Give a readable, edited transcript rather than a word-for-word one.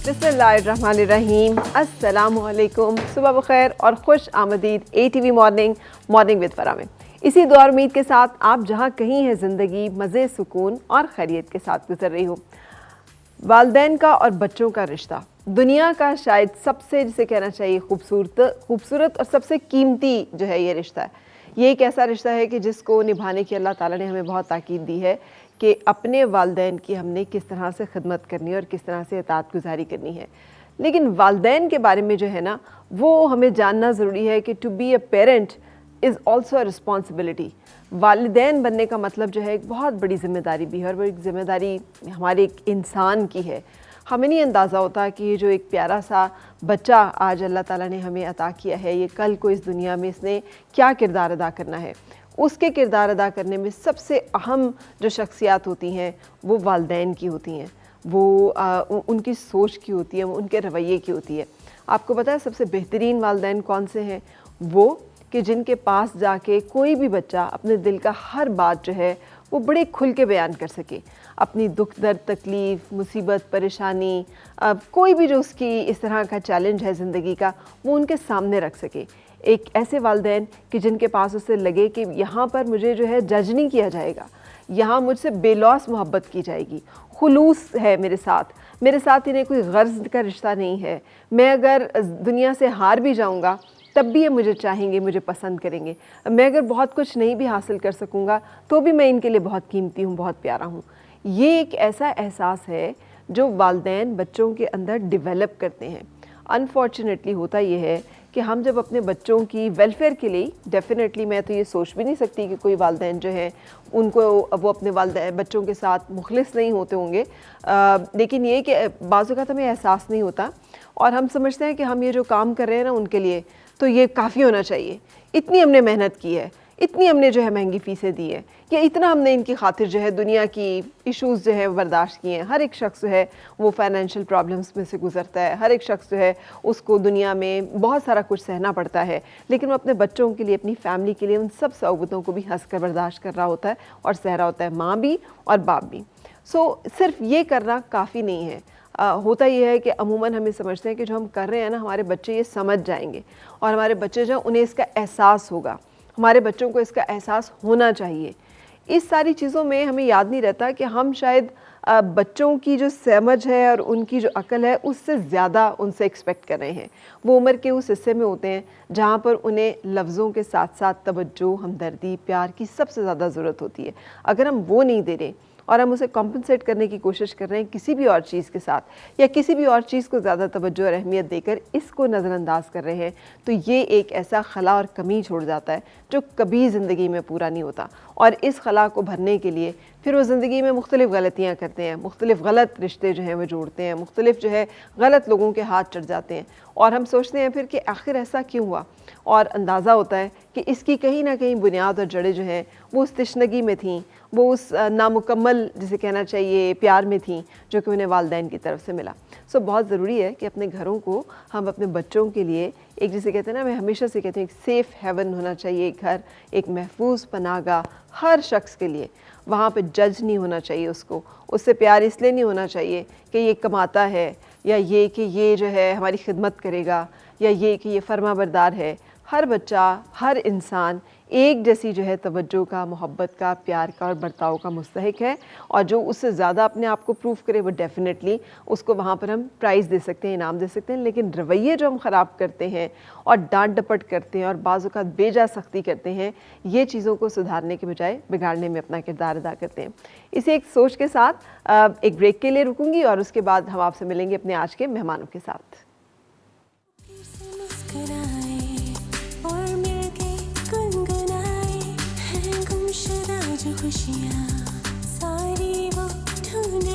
बिस्मिल्लाहिर्रहमानिर्रहीम, अस्सलामु अलैकुम, सुबह बखैर और खुश आमदीद ATV मॉर्निंग विद फरा में। इसी दुआ उम्मीद के साथ आप जहाँ कहीं हैं ज़िंदगी मज़े, सुकून और खैरियत के साथ गुजर रही हो। वालिदैन का और बच्चों का रिश्ता दुनिया का शायद सबसे, जिसे कहना चाहिए, खूबसूरत और सबसे कीमती जो है ये रिश्ता है। ये एक ऐसा रिश्ता है कि जिसको निभाने की अल्लाह ताला ने हमें बहुत ताकीद दी है कि अपने वालिदैन की हमने किस तरह से खिदमत करनी है और किस तरह से इताअत गुज़ारी करनी है। लेकिन वालिदैन के बारे में जो है ना, वो हमें जानना ज़रूरी है कि to be a parent is also a responsibility. वालिदैन बनने का मतलब जो है एक बहुत बड़ी ज़िम्मेदारी भी है, और वो एक ज़िम्मेदारी हमारे एक इंसान की है। हमें नहीं अंदाज़ा होता कि ये जो एक प्यारा सा बच्चा आज अल्लाह ताला ने हमें अता किया है, ये कल को इस दुनिया में इसने क्या किरदार अदा करना है। उसके किरदार अदा करने में सबसे अहम जो शख्सियात होती हैं वो वालिदैन की होती हैं। वो उनकी सोच की होती है, वो उनके रवैये की होती है। आपको पता है सबसे बेहतरीन वालिदैन कौन से हैं? वो कि जिनके पास जाके कोई भी बच्चा अपने दिल का हर बात जो है वो बड़े खुल के बयान कर सके। अपनी दुख दर्द, तकलीफ़, मुसीबत, परेशानी, कोई भी जो उसकी इस तरह का चैलेंज है ज़िंदगी का, वो उनके सामने रख सके। एक ऐसे वालिदैन कि जिनके पास उससे लगे कि यहाँ पर मुझे जो है जज नहीं किया जाएगा, यहाँ मुझसे बेलौस मोहब्बत की जाएगी, खुलूस है मेरे साथ इन्हें कोई गर्ज़ का रिश्ता नहीं है। मैं अगर दुनिया से हार भी जाऊँगा तब भी ये मुझे चाहेंगे, मुझे पसंद करेंगे। मैं अगर बहुत कुछ नहीं भी हासिल कर सकूँगा तो भी मैं इनके लिए बहुत कीमती हूँ, बहुत प्यारा हूँ। ये एक ऐसा एहसास है जो वालिदैन बच्चों के अंदर डेवलप करते हैं। अनफॉर्चुनेटली होता ये है कि हम जब अपने बच्चों की वेलफेयर के लिए, डेफ़िनेटली मैं तो ये सोच भी नहीं सकती कि कोई वालिदैन जो है उनको वो अपने बच्चों के साथ मुखलिस नहीं होते होंगे, लेकिन ये कि बाज़ औक़ात हमें एहसास नहीं होता और हम समझते हैं कि हम ये जो काम कर रहे हैं ना उनके लिए, तो ये काफ़ी होना चाहिए। इतनी हमने मेहनत की है, इतनी हमने जो है महंगी फ़ीसें दी है, या इतना हमने इनकी खातिर जो है दुनिया की इश्यूज़ जो है बर्दाश्त किए हैं। हर एक शख्स जो है वो फाइनेंशियल प्रॉब्लम्स में से गुज़रता है, हर एक शख्स जो है उसको दुनिया में बहुत सारा कुछ सहना पड़ता है, लेकिन वो अपने बच्चों के लिए, अपनी फ़ैमिली के लिए उन सब सऊबतों को भी हंस कर बर्दाश्त कर रहा होता है और सह रहा होता है, माँ भी और बाप भी। सिर्फ ये करना काफ़ी नहीं है। होता ये है कि अमूमन हमें समझते हैं कि जो हम कर रहे हैं ना, हमारे बच्चे ये समझ जाएंगे और हमारे बच्चे जो उन्हें इसका एहसास होगा, हमारे बच्चों को इसका एहसास होना चाहिए। इस सारी चीज़ों में हमें याद नहीं रहता कि हम शायद बच्चों की जो समझ है और उनकी जो अकल है उससे ज़्यादा उनसे एक्सपेक्ट कर रहे हैं। वो उम्र के उस हिस्से में होते हैं जहाँ पर उन्हें लफ्ज़ों के साथ साथ तवज्जो, हमदर्दी, प्यार की सबसे ज़्यादा ज़रूरत होती है। अगर हम वो नहीं दे रहे और हम उसे कॉम्पनसेट करने की कोशिश कर रहे हैं किसी भी और चीज़ के साथ, या किसी भी और चीज़ को ज़्यादा तवज्जो और अहमियत देकर इसको नज़रअंदाज कर रहे हैं, तो ये एक ऐसा खला और कमी छोड़ जाता है जो कभी ज़िंदगी में पूरा नहीं होता। और इस खला को भरने के लिए फिर वो ज़िंदगी में मुख्तलिफ़ गलतियाँ करते हैं, मुख्तलिफ़ गलत रिश्ते जो हैं वो जोड़ते हैं, मुख्तलिफ़ जो है गलत लोगों के हाथ चढ़ जाते हैं, और हम सोचते हैं फिर कि आखिर ऐसा क्यों हुआ। और अंदाज़ा होता है कि इसकी कहीं ना कहीं बुनियाद और जड़ें जो हैं वो उस तशनगी में थीं, वो उस नामुकम्मल, जिसे कहना चाहिए, प्यार में थीं जो कि उन्हें वालिदैन की तरफ से मिला। बहुत ज़रूरी है कि अपने घरों को हम अपने बच्चों के लिए एक, जिसे कहते हैं ना, मैं हमेशा से कहती हूँ, एक सेफ़ हेवन होना चाहिए एक घर, एक महफूज पनाहगाह हर शख्स के लिए। वहाँ पे जज नहीं होना चाहिए उससे प्यार इसलिए नहीं होना चाहिए कि ये कमाता है, या ये कि ये जो है हमारी खिदमत करेगा, या ये कि ये फर्माबरदार है। हर बच्चा, हर इंसान एक जैसी जो है तवज्जो का, मोहब्बत का, प्यार का और बर्ताव का मुस्तहिक है, और जो उससे ज़्यादा अपने आप को प्रूव करे वो डेफ़िनेटली उसको वहाँ पर हम प्राइज़ दे सकते हैं, इनाम दे सकते हैं। लेकिन रवैये जो हम ख़राब करते हैं और डांट डपट करते हैं और बाज़ औक़ात बेजा सख्ती करते हैं, ये चीज़ों को सुधारने के बजाय बिगाड़ने में अपना किरदार अदा करते हैं। इसी एक सोच के साथ एक ब्रेक के लिए रुकूंगी और उसके बाद हम आपसे मिलेंगे अपने आज के मेहमानों के साथ। खुशियाँ सारी वो ढूंढ